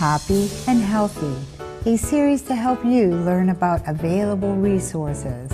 Happy and Healthy, a series to help you learn about available resources.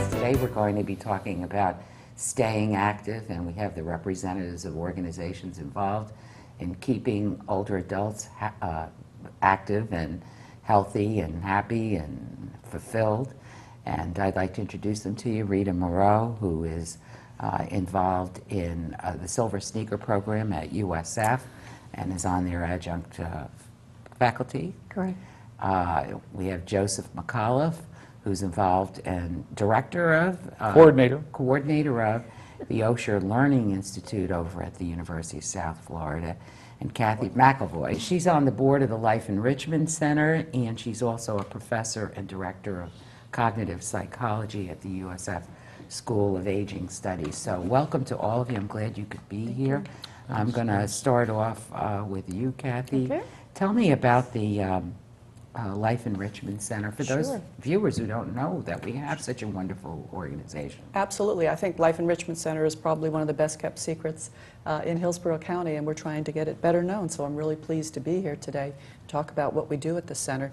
Today we're going to be talking about staying active, and we have the representatives of organizations involved in keeping older adults active and healthy and happy and fulfilled. And I'd like to introduce them to you. Rita Moreau, who is involved in the Silver Sneaker program at USF and is on their adjunct faculty. Correct. We have Joseph McAuliffe, who's involved and director of, coordinator of the Osher Learning Institute over at the University of South Florida, and Kathy McElvoy. She's on the board of the Life Enrichment Center, and she's also a professor and director of cognitive psychology at the USF School of Aging Studies. So welcome to all of you. I'm glad you could be here. I'm going to start off with you, Kathy. Okay. Tell me about the Life Enrichment Center, for those Sure. viewers who don't know that we have such a wonderful organization. Absolutely. I think Life Enrichment Center is probably one of the best kept secrets in Hillsborough County, and we're trying to get it better known. So I'm really pleased to be here today to talk about what we do at the center.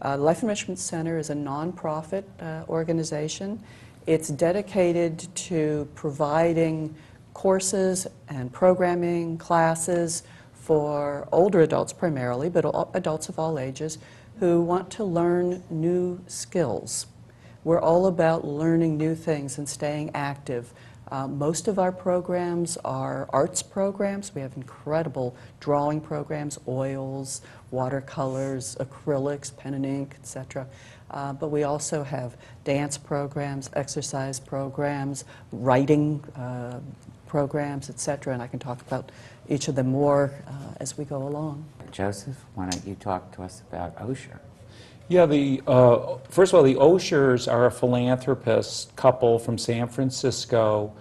Life Enrichment Center is a nonprofit organization. It's dedicated to providing courses and programming classes for older adults primarily, but adults of all ages, who want to learn new skills. We're all about learning new things and staying active. Most of our programs are arts programs. We have incredible drawing programs, oils, watercolors, acrylics, pen and ink, etc. But we also have dance programs, exercise programs, writing programs, etc. And I can talk about each of them more as we go along. Joseph, why don't you talk to us about Osher? Yeah, first of all, the Oshers are a philanthropist couple from San Francisco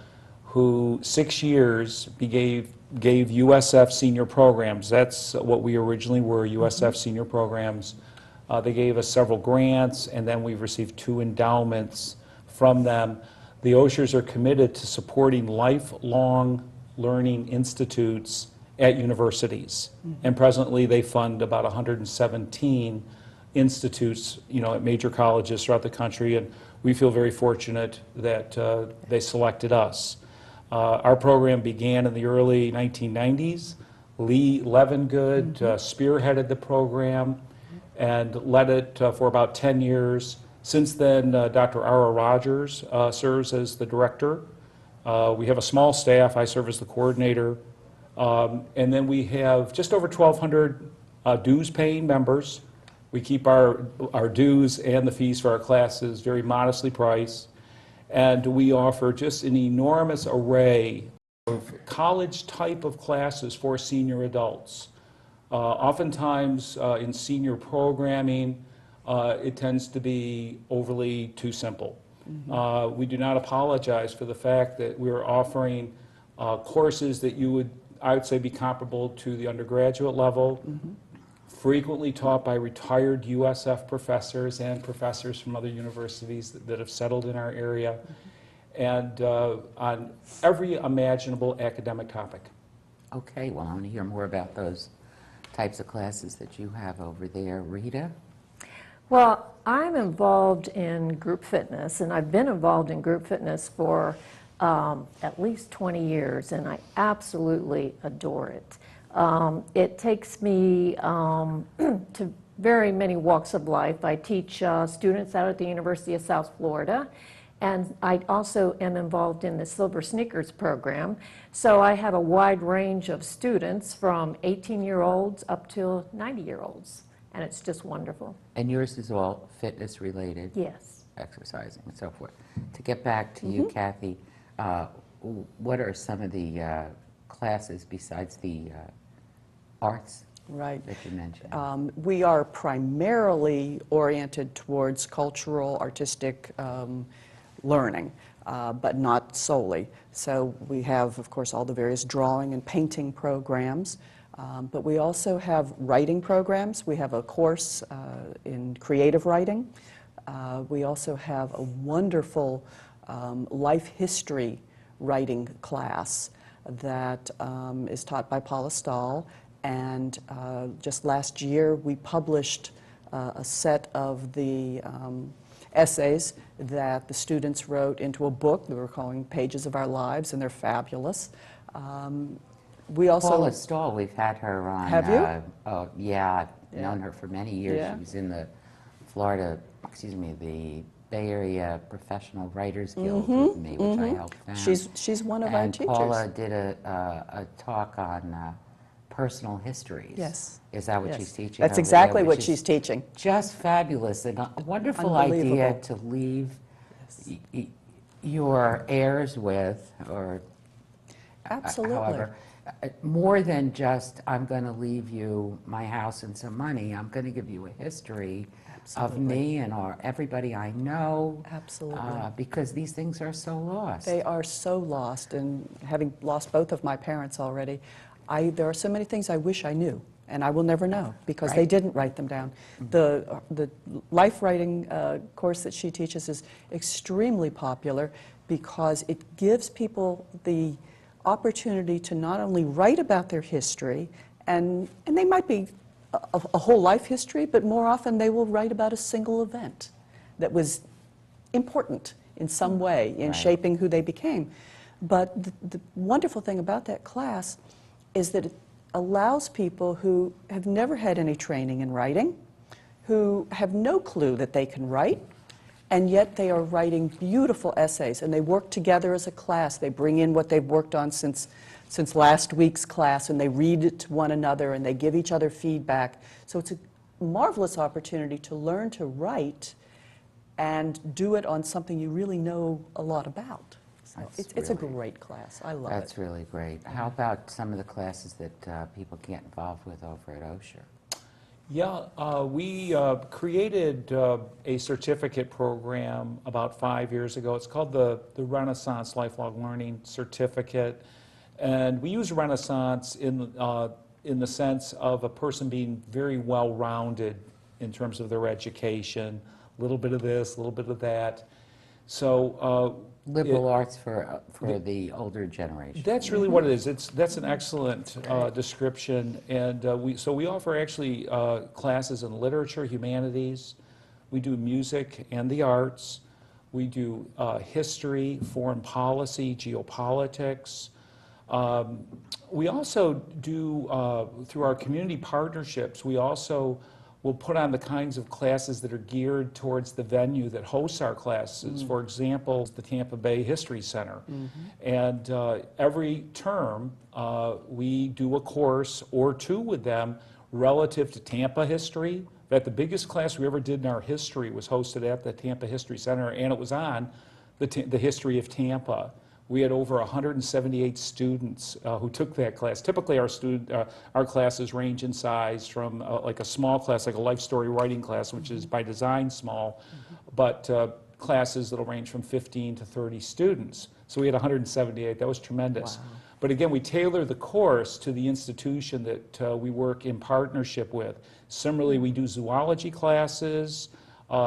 who 6 years gave USF senior programs. That's what we originally were, USF senior programs. They gave us several grants, and then we've received 2 endowments from them. The Oshers are committed to supporting lifelong learning institutes at universities. And presently they fund about 117 institutes, at major colleges throughout the country, and we feel very fortunate that they selected us. Our program began in the early 1990s. Lee Levengood spearheaded the program and led it for about 10 years. Since then, Dr. Ara Rogers serves as the director. We have a small staff. I serve as the coordinator. And then we have just over 1,200 dues-paying members. We keep our dues and the fees for our classes very modestly priced. And we offer just an enormous array of college type of classes for senior adults. Oftentimes in senior programming, it tends to be overly too simple. We do not apologize for the fact that we're offering courses that I would say, be comparable to the undergraduate level, frequently taught by retired USF professors and professors from other universities that have settled in our area, and on every imaginable academic topic. Okay, well, I want to hear more about those types of classes that you have over there. Rita? Well, I'm involved in group fitness, and I've been involved in group fitness for at least 20 years, and I absolutely adore it. It takes me to very many walks of life. I teach students out at the University of South Florida, and I also am involved in the Silver Sneakers program. So I have a wide range of students from 18-year-olds up to 90-year-olds, and it's just wonderful. And yours is all fitness related? Yes. Exercising and so forth. To get back to you, Kathy, what are some of the classes besides the arts Right. that you mentioned? We are primarily oriented towards cultural, artistic learning, but not solely. So we have, of course, all the various drawing and painting programs, but we also have writing programs. We have a course in creative writing. We also have a wonderful life history writing class that is taught by Paula Stahl. And just last year, we published a set of the essays that the students wrote into a book that we're calling Pages of Our Lives, and they're fabulous. We also... Paula Stahl, we've had her on. Have you? Oh, yeah, I've known her for many years. Yeah. She was in the the Bay Area Professional Writers Guild with me, which I helped found. She's one of our teachers. And Paula did a talk on personal histories. Yes. Is that what Yes. she's teaching? That's over exactly there, what which she's is teaching. Just fabulous and a wonderful idea Unbelievable. to leave your heirs with, or Absolutely. however, more than just, I'm going to leave you my house and some money. I'm going to give you a history of me and everybody I know. Absolutely. Because these things are so lost. They are so lost, and having lost both of my parents already, there are so many things I wish I knew, and I will never know because they Right. didn't write them down. The life writing course that she teaches is extremely popular because it gives people the opportunity to not only write about their history, and they might be a whole life history, but more often they will write about a single event that was important in some way in Right. shaping who they became. But the wonderful thing about that class is that it allows people who have never had any training in writing, who have no clue that they can write, and yet they are writing beautiful essays, and they work together as a class. They bring in what they've worked on since last week's class, and they read it to one another, and they give each other feedback. So it's a marvelous opportunity to learn to write and do it on something you really know a lot about. So it's a great class. I love it. That's really great. How about some of the classes that people can get involved with over at Osher? Yeah, we created a certificate program about 5 years ago. It's called the Renaissance Lifelong Learning Certificate. And we use Renaissance in the sense of a person being very well-rounded in terms of their education, a little bit of this, a little bit of that. So Liberal arts for the older generation. that's really what it is. That's an excellent description, and we offer actually classes in literature, humanities. We do music and the arts. We do history, foreign policy, geopolitics. We also do through our community partnerships. We also will put on the kinds of classes that are geared towards the venue that hosts our classes. For example, the Tampa Bay History Center. And every term, we do a course or two with them relative to Tampa history. In fact, the biggest class we ever did in our history was hosted at the Tampa History Center, and it was on the history of Tampa. We had over 178 students who took that class. Typically, our classes range in size from like a small class, like a life story writing class, which is by design small, but classes that'll range from 15 to 30 students. So we had 178. That was tremendous. Wow. But again, we tailor the course to the institution that we work in partnership with. Similarly, we do zoology classes,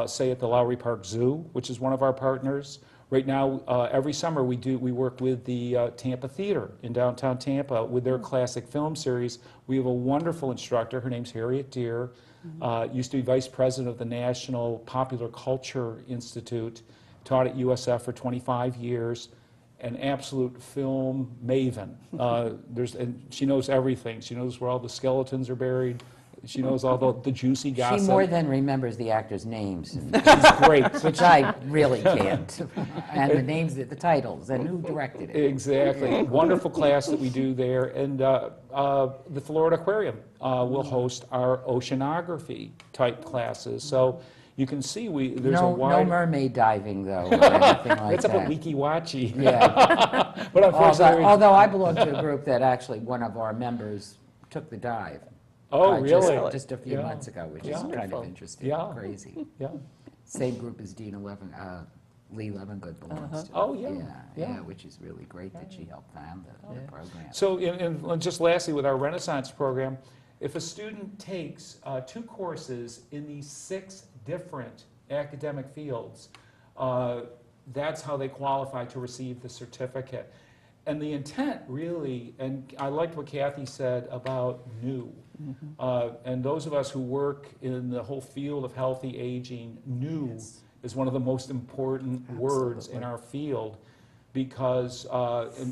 say at the Lowry Park Zoo, which is one of our partners. Right now, every summer we work with the Tampa Theater in downtown Tampa with their classic film series. We have a wonderful instructor. Her name's Harriet Deer. Used to be vice president of the National Popular Culture Institute. Taught at USF for 25 years. An absolute film maven. And she knows everything. She knows where all the skeletons are buried. She knows all the juicy gossip. She more than remembers the actors' names. She's great. Which I really can't. And the names, the titles, and who directed it. Exactly. Wonderful class that we do there. And the Florida Aquarium will host our oceanography type classes. So, you can see there's a No wide... mermaid diving, though, or anything like That's a that. bit leaky-watchy. Yeah. But unfortunately... Although I belong to a group that actually, one of our members took the dive. Oh, Just- really? Just a few Yeah. months ago, which is Yeah. kind Wonderful. of interesting, Yeah. crazy. Yeah. Same group as Lee Levengood belongs to. Oh, yeah. Yeah, Yeah. which is really great that she helped found the program. So, and just lastly, with our Renaissance program, if a student takes 2 courses in these 6 different academic fields, that's how they qualify to receive the certificate. And the intent really, and I liked what Kathy said about new. And those of us who work in the whole field of healthy aging, new is one of the most important words in our field, because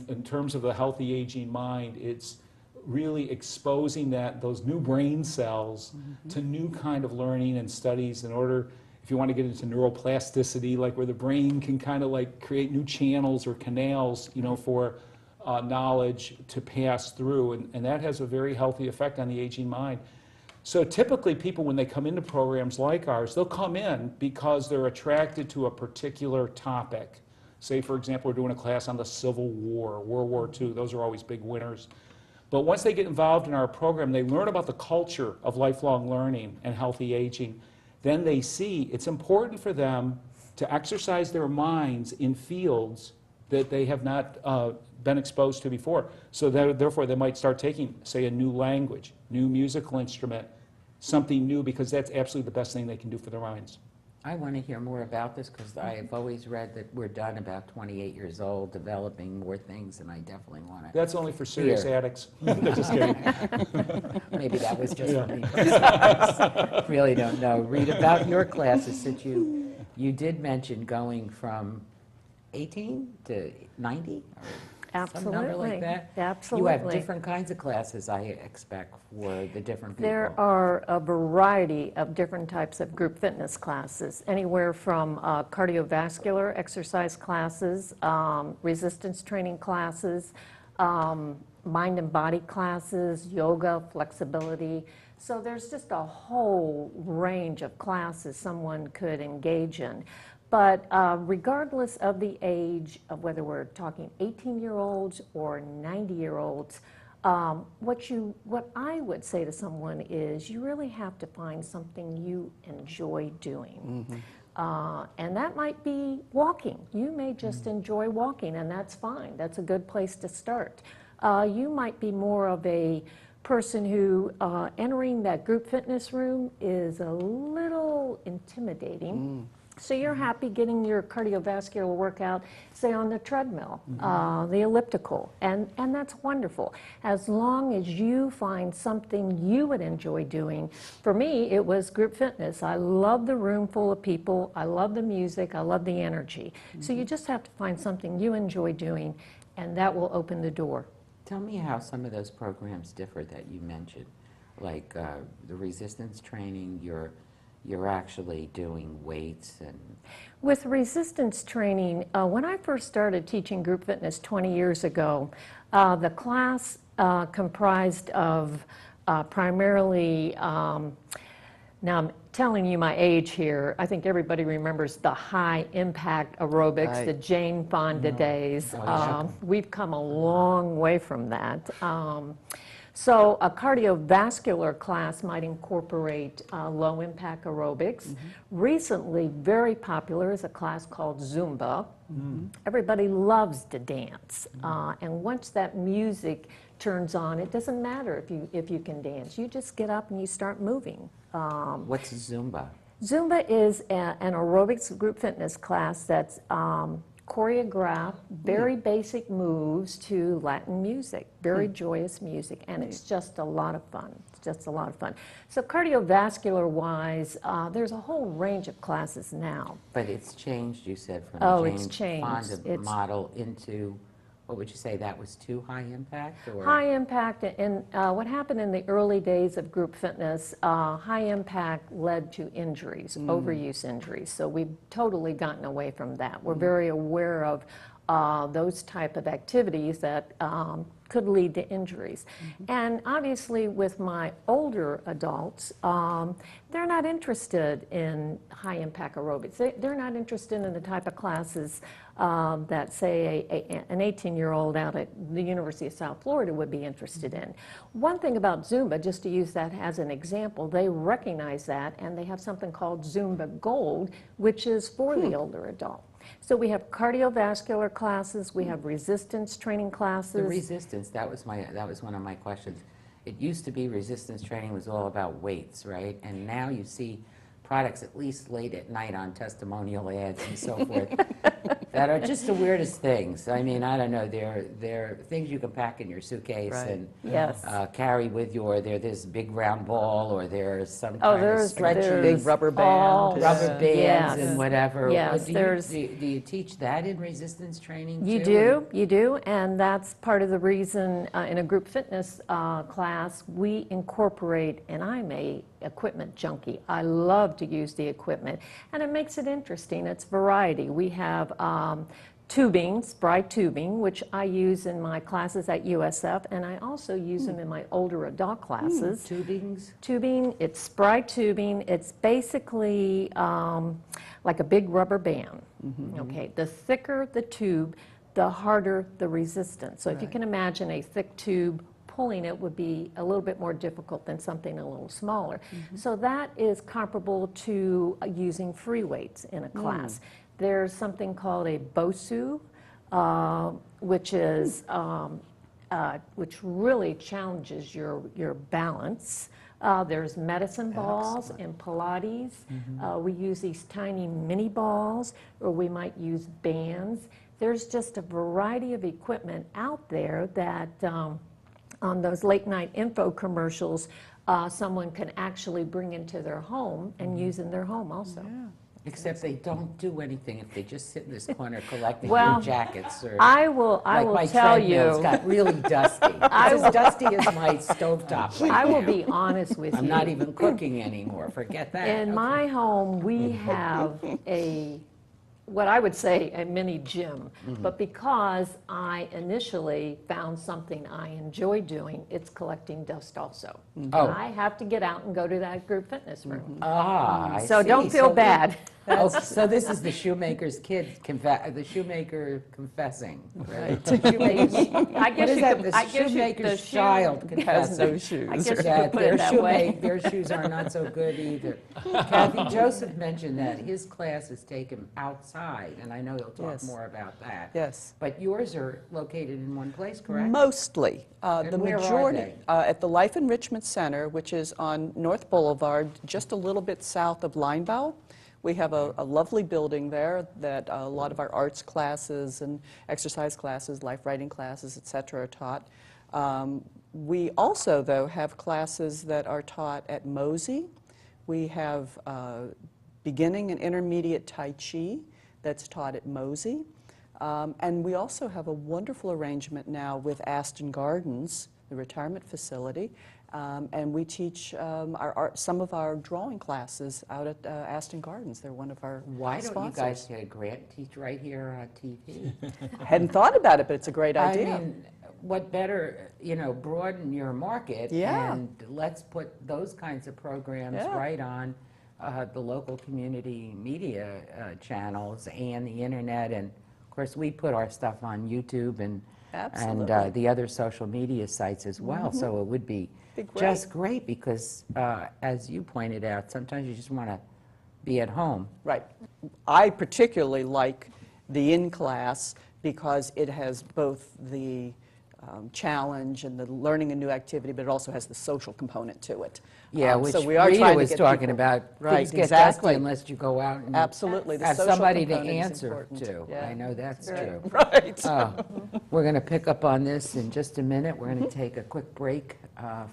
in terms of the healthy aging mind, it's really exposing those new brain cells to new kind of learning and studies in order, if you want to get into neuroplasticity, like where the brain can kind of like create new channels or canals, for knowledge to pass through, and that has a very healthy effect on the aging mind. So typically people, when they come into programs like ours, they'll come in because they're attracted to a particular topic. Say, for example, we're doing a class on the Civil War, World War II. Those are always big winners. But once they get involved in our program, they learn about the culture of lifelong learning and healthy aging. Then they see it's important for them to exercise their minds in fields that they have not been exposed to before. So therefore, they might start taking, say, a new language, new musical instrument, something new, because that's absolutely the best thing they can do for their minds. I want to hear more about this because I have always read that we're done about 28 years old, developing more things, and I definitely want to. That's only for serious Here. addicts. Just kidding. Maybe that was just for me. Really don't know. Read about your classes, since you did mention going from 18 to 90? Or some number Absolutely. like that? Absolutely. You have different kinds of classes, I expect, for the different people. There are a variety of different types of group fitness classes, anywhere from cardiovascular exercise classes, resistance training classes, mind and body classes, yoga, flexibility. So there's just a whole range of classes someone could engage in. But regardless of the age, of whether we're talking 18-year-olds or 90-year-olds, what I would say to someone is you really have to find something you enjoy doing. And that might be walking. You may just enjoy walking, and that's fine. That's a good place to start. You might be more of a person who entering that group fitness room is a little intimidating. So you're happy getting your cardiovascular workout, say on the treadmill, the elliptical, and that's wonderful. As long as you find something you would enjoy doing. For me, it was group fitness. I love the room full of people. I love the music. I love the energy. So you just have to find something you enjoy doing, and that will open the door. Tell me how some of those programs differ that you mentioned, like the resistance training, you're actually doing weights and... With resistance training, when I first started teaching group fitness 20 years ago, the class comprised of primarily, now I'm telling you my age here, I think everybody remembers the high impact aerobics, the Jane Fonda days. We've come a long way from that. So a cardiovascular class might incorporate low-impact aerobics. Recently, very popular is a class called Zumba. Everybody loves to dance. And once that music turns on, it doesn't matter if you can dance. You just get up and you start moving. What's Zumba? Zumba is an aerobics group fitness class that's choreographed, very basic moves to Latin music, very joyous music, and it's just a lot of fun. It's just a lot of fun. So cardiovascular-wise, there's a whole range of classes now. But it's changed, you said, from Oh, the it's Jane changed. Fonda model into, what would you say, that was too high impact? Or? High impact, and what happened in the early days of group fitness, high impact led to injuries, overuse injuries. So we've totally gotten away from that. We're very aware of those type of activities that could lead to injuries. And obviously with my older adults, they're not interested in high-impact aerobics. They're not interested in the type of classes that, say, an 18-year-old out at the University of South Florida would be interested in. One thing about Zumba, just to use that as an example, they recognize that, and they have something called Zumba Gold, which is for the older adult. So we have cardiovascular classes, we have resistance training classes. The resistance, that was one of my questions. It used to be resistance training was all about weights, right? And now you see products, at least late at night on testimonial ads and so forth, that are just the weirdest things. I mean, I don't know, they're things you can pack in your suitcase and carry with you, or they're this big round ball, or there's some kind of stretchy big rubber band. Rubber bands and whatever. Yes, do you teach that in resistance training too? You do, and that's part of the reason in a group fitness class we incorporate, and I'm a equipment junkie. I love to use the equipment, and it makes it interesting. It's variety. We have tubing, spry tubing, which I use in my classes at USF, and I also use them in my older adult classes. Tubing, it's spry tubing. It's basically like a big rubber band. Okay, the thicker the tube, the harder the resistance. So if you can imagine a thick tube, pulling it would be a little bit more difficult than something a little smaller. So that is comparable to using free weights in a class. There's something called a BOSU, which is which really challenges your balance. There's medicine balls in Pilates. We use these tiny mini balls, or we might use bands. There's just a variety of equipment out there that on those late night info commercials, someone can actually bring into their home and use in their home also. Except they don't do anything if they just sit in this corner collecting your jackets. Or I will tell you. It's got really dusty. It's as dusty as my stovetop. Right I will now. be honest with you. I'm not even cooking anymore. Forget that. In my home, we have what I would say a mini gym, but because I initially found something I enjoy doing, it's collecting dust also. I have to get out and go to that group fitness room. So don't feel bad. So this is the shoemaker's kid, the shoemaker confessing, right? I guess you could, The shoemaker's child confessing. no shoes. I guess you could put it that way. Their shoes are not so good either. Kathy, Joseph mentioned that his classes take him outside, and I know he'll talk more about that. Yes. But yours are located in one place, correct? Mostly. The where are majority they? at the Life Enrichment Center, which is on North Boulevard, just a little bit south of Lineville. We have a lovely building there that a lot of our arts classes and exercise classes, life writing classes, etc. are taught. We also, though, have classes that are taught at Mosey. We have beginning and intermediate Tai Chi that's taught at Mosey. And we also have a wonderful arrangement now with Aston Gardens, the retirement facility. And we teach some of our drawing classes out at Aston Gardens. They're one of our Why don't sponsors. you guys get a grant teach right here on TV? Hadn't thought about it, but it's a great idea. I mean, what better, broaden your market and let's put those kinds of programs right on the local community media channels and the internet. And of course, we put our stuff on YouTube and the other social media sites as well. So it would be just great because, as you pointed out, sometimes you just want to be at home. Right. I particularly like the in-class because it has both the challenge and the learning a new activity, but it also has the social component to it. Yeah, which so we are Rita trying was to get talking people, about. Right, Things get exactly. dusty unless you go out and Absolutely. The have social somebody to component is answer important. to. Yeah. I know that's true. Right. We're going to pick up on this in just a minute. We're going to take a quick break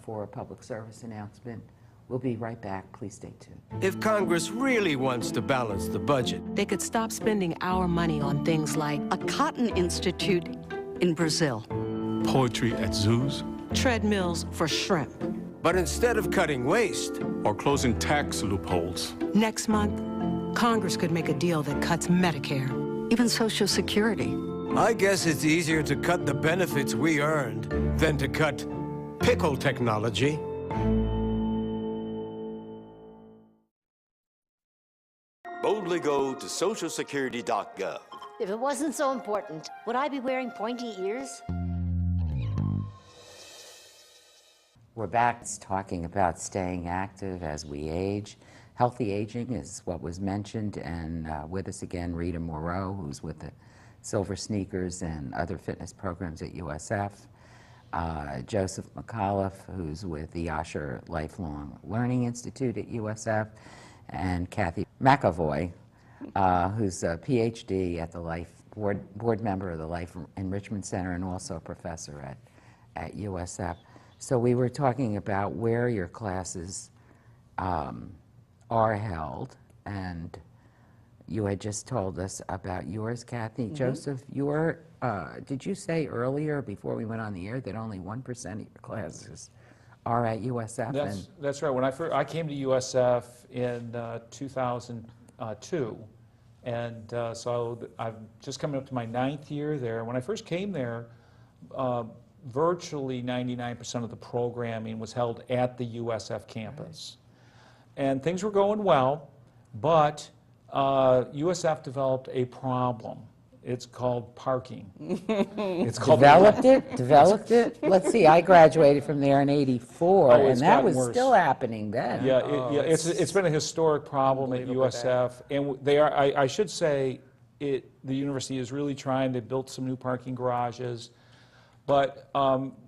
for a public service announcement. We'll be right back. Please stay tuned. If Congress really wants to balance the budget, they could stop spending our money on things like a cotton institute in Brazil, poetry at zoos, treadmills for shrimp. But instead of cutting waste or closing tax loopholes, next month, Congress could make a deal that cuts Medicare, even Social Security. I guess it's easier to cut the benefits we earned than to cut pickle technology. Boldly go to socialsecurity.gov. If it wasn't so important, would I be wearing pointy ears? We're back talking about staying active as we age. Healthy aging is what was mentioned, and with us again, Rita Moreau, who's with the Silver Sneakers and other fitness programs at USF. Joseph McAuliffe, who's with the Osher Lifelong Learning Institute at USF, and Kathy McAvoy, who's a PhD at the board member of the Life Enrichment Center and also a professor at USF. So we were talking about where your classes are held, and you had just told us about yours, Kathy. Joseph, did you say earlier, before we went on the air, that only 1% of your classes are at USF? That's right. When I came to USF in 2002, and so I'm just coming up to my 9th year there. When I first came there, virtually 99% of the programming was held at the USF campus. And things were going well, but USF developed a problem. It's called parking. It's called Developed it? Let's see, I graduated from there in '84, and that was worse. still happening then. Yeah, it's been a historic problem at USF, and they are. I should say, the university is really trying. They built some new parking garages, but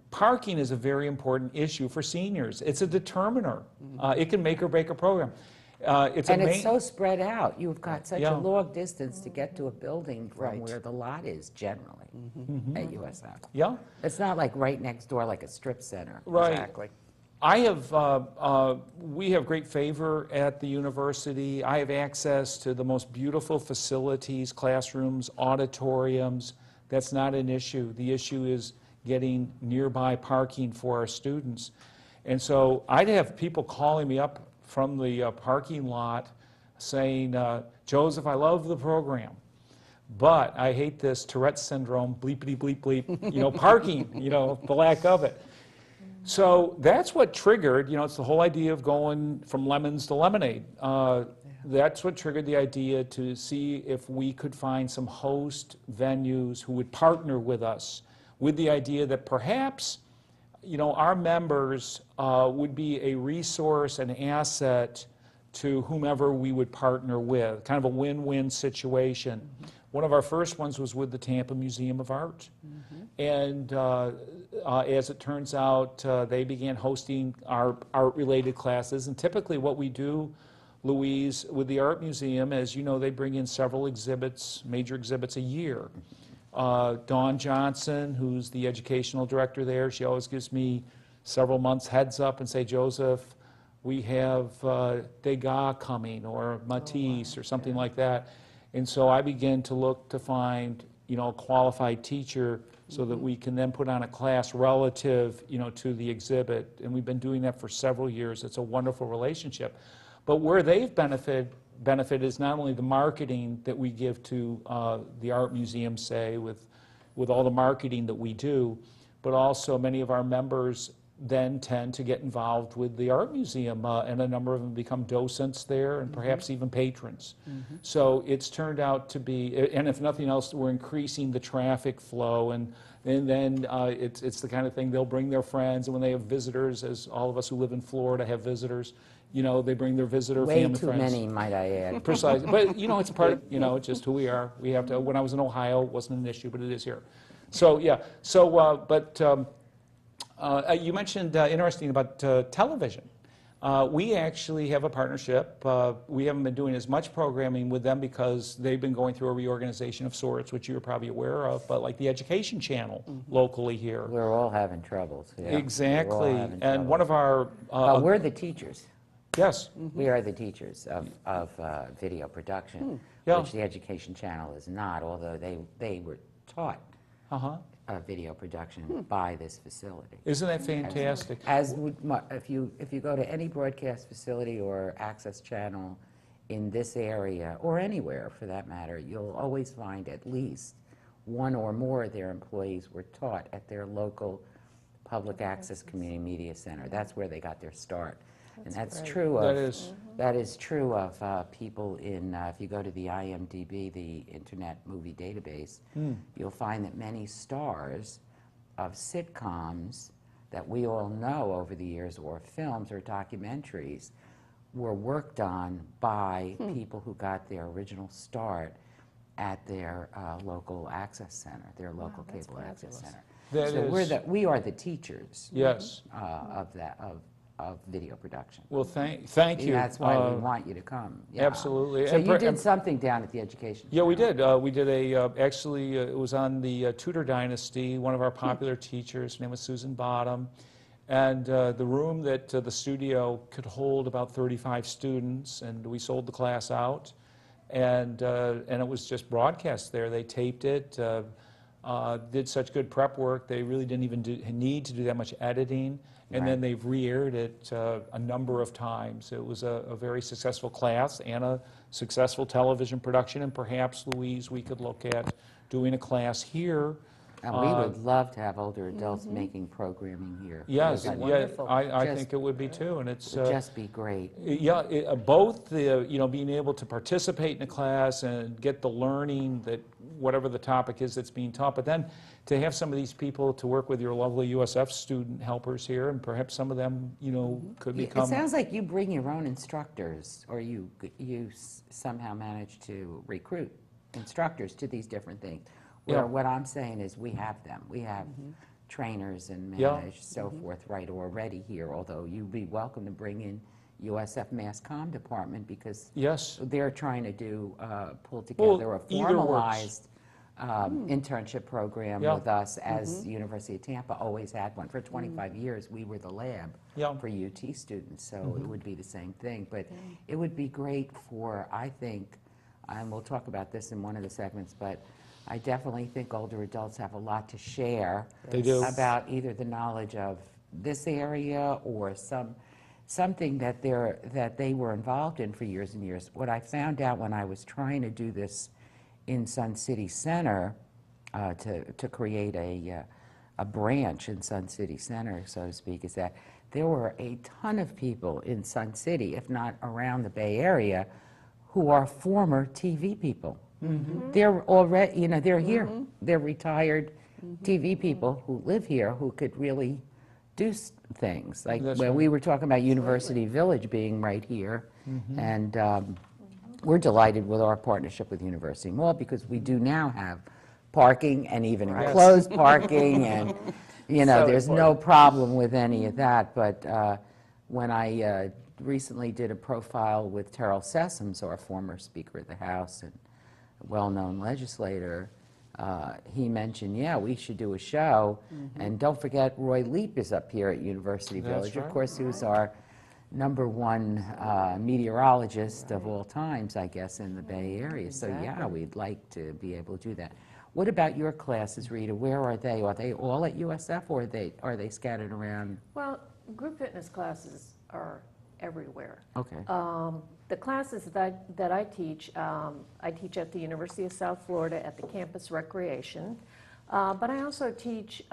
parking is a very important issue for seniors. It's a determiner. It can make or break a program. It's so spread out. You've got such a long distance to get to a building from where the lot is generally at USF. Yeah. It's not like right next door like a strip center. Right. Exactly. We have great favor at the university. I have access to the most beautiful facilities, classrooms, auditoriums. That's not an issue. The issue is getting nearby parking for our students. And so I'd have people calling me up from the parking lot saying, Joseph, I love the program, but I hate this Tourette syndrome, bleepity bleep bleep, parking, the lack of it. So that's what triggered, it's the whole idea of going from lemons to lemonade. That's what triggered the idea to see if we could find some host venues who would partner with us, with the idea that perhaps our members would be a resource, an asset to whomever we would partner with, kind of a win-win situation. One of our first ones was with the Tampa Museum of Art. And as it turns out, they began hosting our art-related classes. And typically what we do, Louise, with the Art Museum, as you know, they bring in several exhibits, major exhibits a year. Dawn Johnson, who's the educational director there, she always gives me several months heads up and say, Joseph, we have Degas coming, or Matisse, or something like that. And so I begin to look to find, a qualified teacher so that we can then put on a class relative, to the exhibit. And we've been doing that for several years. It's a wonderful relationship. But where they've benefit is not only the marketing that we give to the art museum, say, with all the marketing that we do, but also many of our members then tend to get involved with the art museum, and a number of them become docents there and perhaps even patrons. So it's turned out to be, and if nothing else, we're increasing the traffic flow, and then it's the kind of thing they'll bring their friends, and when they have visitors, as all of us who live in Florida have visitors, they bring their visitor family friends. Way too many, might I add. Precisely. But, it's a part of, it's just who we are. We have to, when I was in Ohio, it wasn't an issue, but it is here. So, yeah. So, you mentioned, interesting about television. We actually have a partnership. We haven't been doing as much programming with them because they've been going through a reorganization of sorts, which you're probably aware of, but like the Education Channel locally here. We're all having troubles. Yeah. Exactly. And one of our... but we're the teachers. Yes. We are the teachers of video production, which the Education Channel is not, although they were taught video production by this facility. Isn't that fantastic? If you go to any broadcast facility or access channel in this area, or anywhere for that matter, you'll always find at least one or more of their employees were taught at their local public access community media center. That's where they got their start. And that's great. true That of, is. that is true of people in, if you go to the IMDb, the Internet Movie Database, you'll find that many stars of sitcoms that we all know over the years, or films or documentaries, were worked on by people who got their original start at their local access center, their local cable access center. That So is- we are the teachers Yes. of video production. Well, thank you. That's why we want you to come. Yeah. Absolutely. So And you did something down at the education Yeah, we center. did. We did actually, it was on the Tudor Dynasty. One of our popular teachers, her name was Susan Bottom. And the room that the studio could hold about 35 students, and we sold the class out. And it was just broadcast there. They taped it, did such good prep work. They really didn't even need to do that much editing. And then they've re-aired it a number of times. It was a very successful class and a successful television production. And perhaps, Louise, we could look at doing a class here. And we would love to have older adults making programming here. Yes, It would yeah, wonderful. I Just- think it would be too. And it's just be great. yeah, both the, being able to participate in a class and get the learning that whatever the topic is that's being taught, but then to have some of these people to work with your lovely USF student helpers here, and perhaps some of them, could become. It sounds like you bring your own instructors, or you somehow manage to recruit instructors to these different things. Where Yeah. what I'm saying is we have them. We have trainers and Yeah. managed so forth right already here, although you'd be welcome to bring in USF Mass Comm Department, because Yes. they're trying to do, pull together a either works. formalized internship program Yeah. with us, as University of Tampa always had one. For 25 years, we were the lab Yeah. for UT students, so it would be the same thing. But it would be great for, I think, and we'll talk about this in one of the segments, but I definitely think older adults have a lot to share They do. about either the knowledge of this area or something that they were involved in for years and years. What I found out when I was trying to do this in Sun City Center, to create a branch in Sun City Center, so to speak, is that there were a ton of people in Sun City, if not around the Bay Area, who are former TV people. They're already, they're here. They're retired TV people who live here who could really do things. Like That's when right. we were talking about University Village being right here, and we're delighted with our partnership with University Mall, because we do now have parking, and even enclosed parking, and So there's no problem with any of that. But when I recently did a profile with Terrell Sessoms, our former Speaker of the House and well-known legislator, he mentioned, we should do a show. And don't forget, Roy Leap is up here at University That's Village. right. Of course, who's our #1 meteorologist of all times, I guess, in the Bay Area. So we'd like to be able to do that. What about your classes, Rita? Where are they? Are they all at USF, or are they scattered around? Well, group fitness classes are everywhere. Okay. The classes that I teach at the University of South Florida at the campus recreation, but I also teach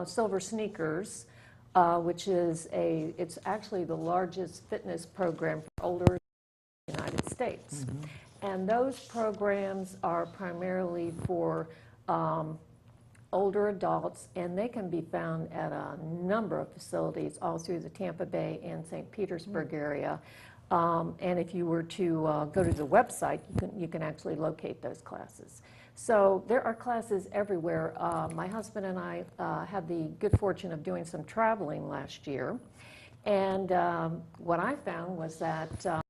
Silver Sneakers, which is it's actually the largest fitness program for older in the United States. And those programs are primarily for older adults, and they can be found at a number of facilities all through the Tampa Bay and St. Petersburg area. And if you were to go to the website, you can actually locate those classes. So there are classes everywhere. My husband and I had the good fortune of doing some traveling last year. And what I found was that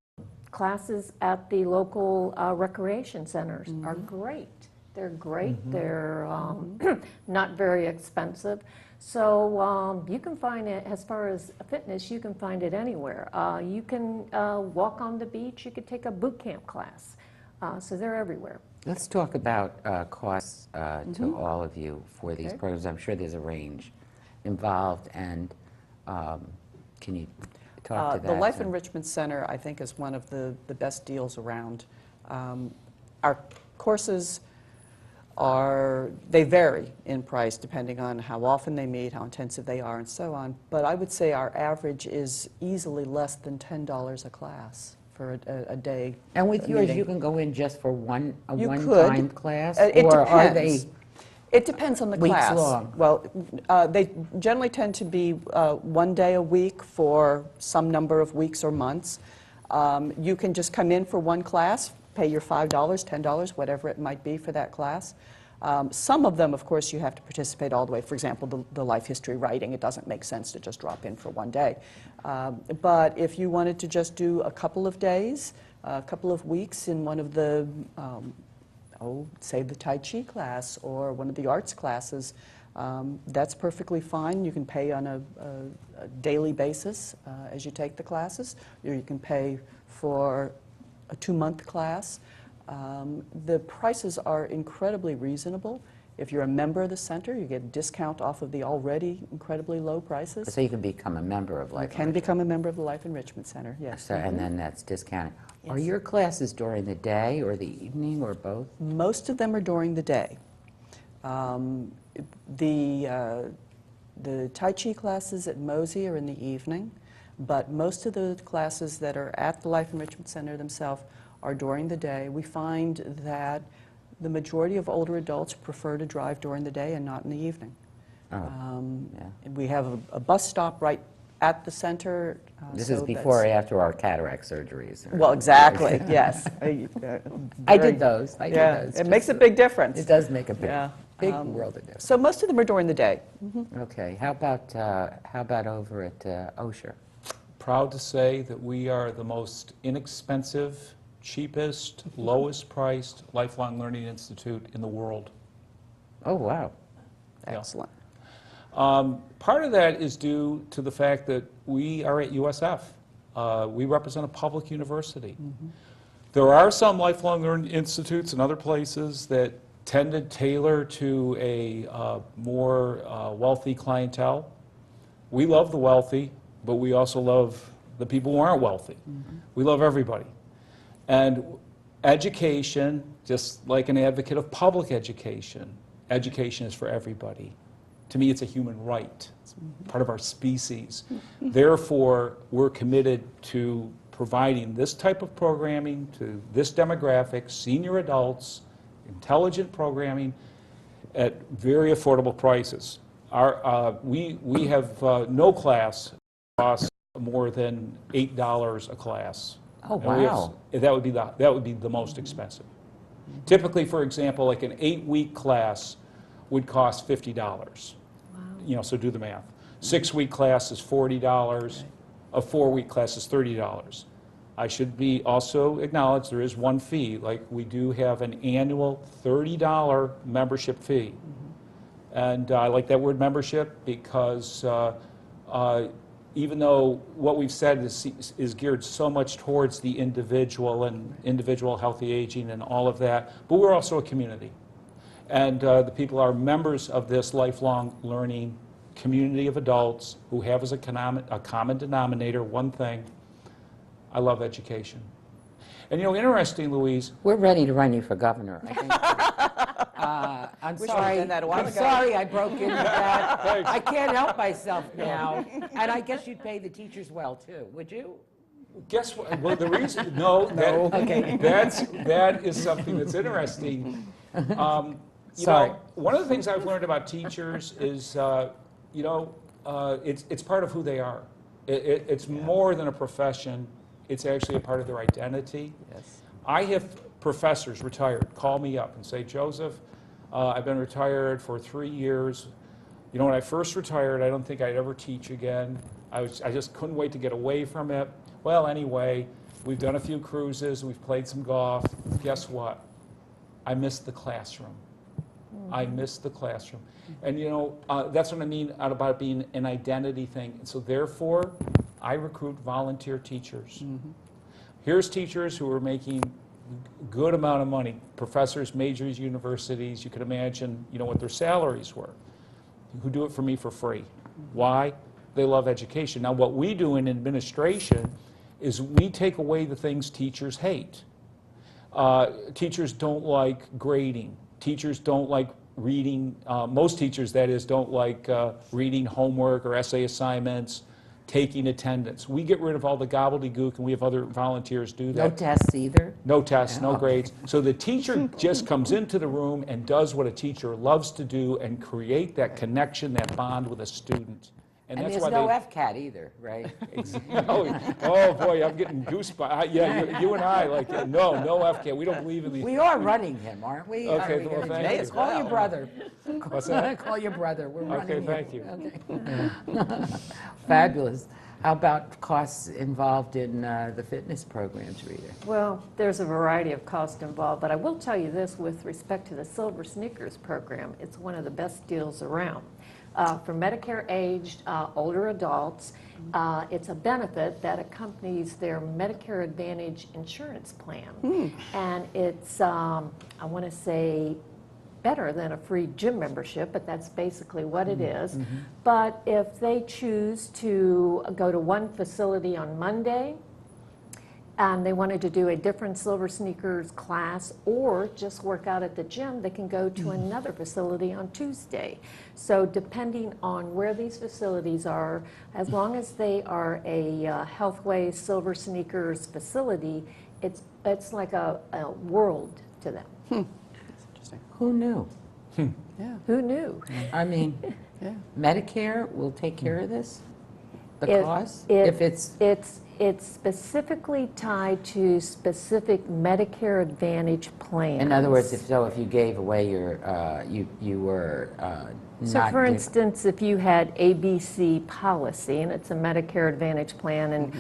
classes at the local recreation centers are great. They're great. They're not very expensive. So you can find it, as far as fitness, you can find it anywhere. You can walk on the beach. You could take a boot camp class. So they're everywhere. Let's talk about costs to all of you for these programs. I'm sure there's a range involved, and can you talk to that? The Life Enrichment Center, I think, is one of the best deals around. Our courses they vary in price depending on how often they meet, how intensive they are, and so on. But I would say our average is easily less than $10 a class for a day. And with yours, meeting. you can go in just for one You one-time could. class, It or depends. are they It depends on the weeks class. long? Well, they generally tend to be 1 day a week for some number of weeks or months. You can just come in for one class, pay your $5, $10, whatever it might be for that class. Some of them, of course, you have to participate all the way. For example, the life history writing, it doesn't make sense to just drop in for 1 day. But if you wanted to just do a couple of days, a couple of weeks in one of the say the Tai Chi class or one of the arts classes, that's perfectly fine. You can pay on a daily basis as you take the classes, or you can pay for a 2-month class. The prices are incredibly reasonable. If you're a member of the center, you get a discount off of the already incredibly low prices. So you can become a member of Life You can become a member of the Life Enrichment Center, yes. So, and then that's discounted. Are Yes. your classes during the day or the evening or both? Most of them are during the day. The Tai Chi classes at Mosey are in the evening, but most of the classes that are at the Life Enrichment Center themselves are during the day. We find that the majority of older adults prefer to drive during the day and not in the evening. We have a bus stop right at the center. This so is before or that's- after our cataract surgeries. Well, exactly, yes. I did those. I Yeah, did those. it makes a big difference. It does make a big, Yeah. big world of difference. So most of them are during the day. Okay, how about over at Osher? Proud to say that we are the most inexpensive, cheapest, lowest priced lifelong learning institute in the world. Oh, wow. Excellent. Part of that is due to the fact that we are at USF. We represent a public university. There are some lifelong learning institutes in other places that tend to tailor to a more wealthy clientele. We love the wealthy, but we also love the people who aren't wealthy. We love everybody. And education, just like an advocate of public education, education is for everybody. To me, it's a human right. It's part of our species. Therefore, we're committed to providing this type of programming to this demographic, senior adults, intelligent programming at very affordable prices. We have no class costs more than $8 a class. Oh, And we have- wow. that would be the most expensive. Typically, for example, like an 8-week class would cost $50. You know, so do the math. 6-week class is $40. A 4-week class is $30. I should be also acknowledged there is one fee. Like we do have an annual $30 membership fee. And I like that word membership because even though what we've said is geared so much towards the individual and individual healthy aging and all of that, but we're also a community. And the people are members of this lifelong learning community of adults who have as a common denominator one thing: I love education. And you know, interesting, Louise. We're ready to run you for governor. I think. I'm We should have sorry. done that a while I'm ago. sorry I broke into that. I can't help myself now. And I guess you'd pay the teachers well too, would you? Guess what? Well, the reason that is something that's interesting. You Sorry. know, one of the things I've learned about teachers is, you know, it's part of who they are. It's more than a profession. It's actually a part of their identity. Yes. I have professors retired call me up and say, Joseph, I've been retired for 3 years. You know, when I first retired, I don't think I'd ever teach again. I just couldn't wait to get away from it. Well, anyway, we've done a few cruises, we've played some golf. Guess what? I missed the classroom. I missed the classroom. And you know, that's what I mean about being an identity thing. And so therefore, I recruit volunteer teachers. Here's teachers who are making good amount of money. Professors, majors, universities, you can imagine, you know, what their salaries were, who do it for me for free. Why? They love education. Now, what we do in administration is we take away the things teachers hate. Teachers don't like grading. teachers don't like reading, most teachers, that is, don't like reading homework or essay assignments, taking attendance. We get rid of all the gobbledygook, and we have other volunteers do that. No tests either? No tests, no No. grades. So the teacher just comes into the room and does what a teacher loves to do and create that connection, that bond with a student. And that's there's why no they, FCAT either, right? oh boy, I'm getting goosebumps. Yeah, you and I, like, no FCAT. We don't believe in these. We are running him, aren't we? Okay, Are we well, gonna thank do you. this? Call your brother. What's that? Call your brother. We're running him. Okay, thank you. Okay. Fabulous. How about costs involved in the fitness programs, Rita? Well, there's a variety of costs involved, but I will tell you this with respect to the Silver Sneakers program, it's one of the best deals around. For Medicare-aged older adults, it's a benefit that accompanies their Medicare Advantage insurance plan. And it's, I want to say, better than a free gym membership, but that's basically what it is. But if they choose to go to one facility on Monday, and they wanted to do a different Silver Sneakers class or just work out at the gym, they can go to another facility on Tuesday. So depending on where these facilities are, as long as they are a Healthway Silver Sneakers facility, it's like a world to them. Interesting. Who knew? Yeah. Who knew? I mean, Yeah. Medicare will take care of this? The It- cost? it- If it's, It's specifically tied to specific Medicare Advantage plans. in other words, if you gave away your, you were So not for giv- instance, if you had ABC policy, and it's a Medicare Advantage plan, and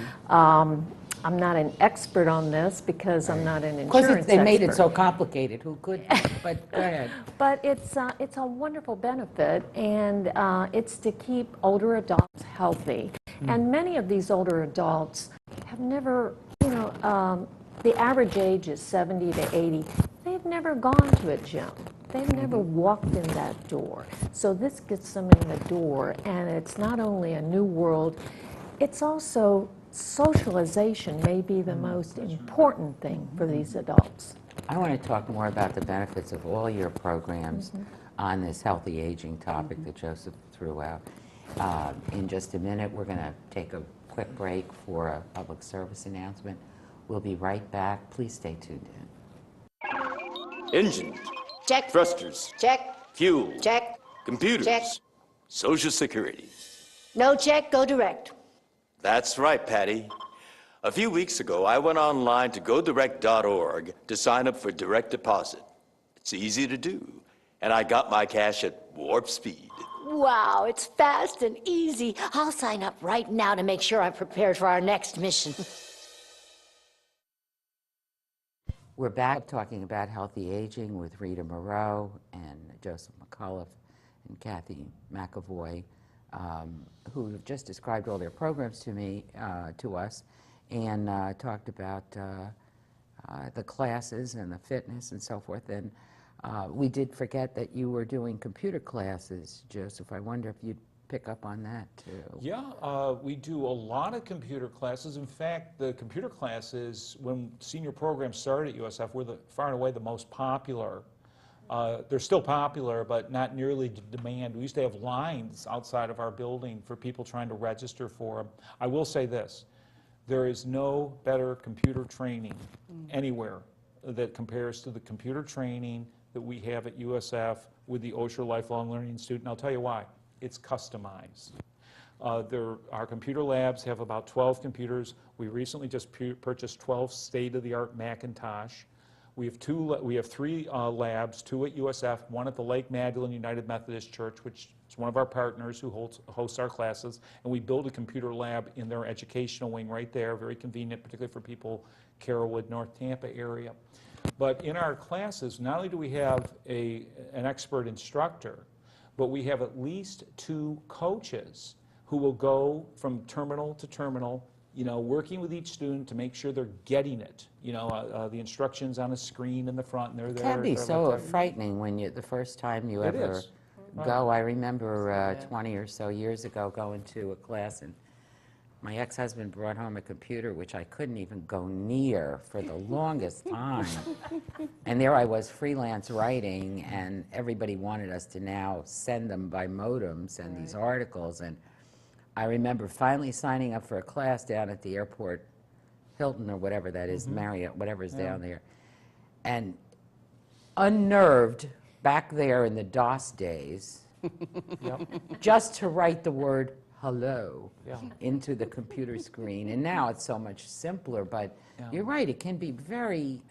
I'm not an expert on this because I'm not an insurance Because they made it expert. so complicated, who could? But go ahead. But it's a wonderful benefit, and it's to keep older adults healthy. And many of these older adults have never, the average age is 70 to 80. They've never gone to a gym. They've never walked in that door. So this gets them in the door, and it's not only a new world, it's also socialization may be the most important thing for these adults. I want to talk more about the benefits of all your programs on this healthy aging topic that Joseph threw out. In just a minute, we're going to take a quick break for a public service announcement. We'll be right back. Please stay tuned in. Engine, Check. thrusters, Check. fuel, Check. computers, Check. Social Security. No check, go direct. That's right, Patty. A few weeks ago, I went online to godirect.org to sign up for direct deposit. It's easy to do, and I got my cash at warp speed. Wow, it's fast and easy. I'll sign up right now to make sure I'm prepared for our next mission. We're back talking about healthy aging with Rita Moreau and Joseph McCullough and Kathy McAvoy, who have just described all their programs to us, and talked about the classes and the fitness and so forth. And we did forget that you were doing computer classes, Joseph. I wonder if you'd pick up on that too. Yeah, we do a lot of computer classes. In fact, the computer classes, when senior programs started at USF, were far and away the most popular. They're still popular, but not nearly the demand. We used to have lines outside of our building for people trying to register for them. I will say this, there is no better computer training anywhere that compares to the computer training that we have at USF with the Osher Lifelong Learning Institute, and I'll tell you why. It's customized. Our computer labs have about 12 computers. We recently just purchased 12 state-of-the-art Macintosh. We have three labs, 2 at USF, 1 at the Lake Magdalene United Methodist Church, which is one of our partners who hosts our classes, and we build a computer lab in their educational wing right there, very convenient, particularly for people Carrollwood, North Tampa area. But in our classes, not only do we have an expert instructor, but we have at least 2 coaches who will go from terminal to terminal, working with each student to make sure they're getting it. The instructions on a screen in the front, and they're there. It can be they're so like that. frightening when the first time you It ever is. go. I remember 20 or so years ago going to a class, and my ex-husband brought home a computer which I couldn't even go near for the longest time. And there I was freelance writing, and everybody wanted us to now send them by modem, send these articles. And I remember finally signing up for a class down at the airport, Hilton or whatever that is, Marriott, whatever's down there. And unnerved back there in the DOS days, just to write the word hello into the computer screen. And now it's so much simpler, but you're right, it can be very,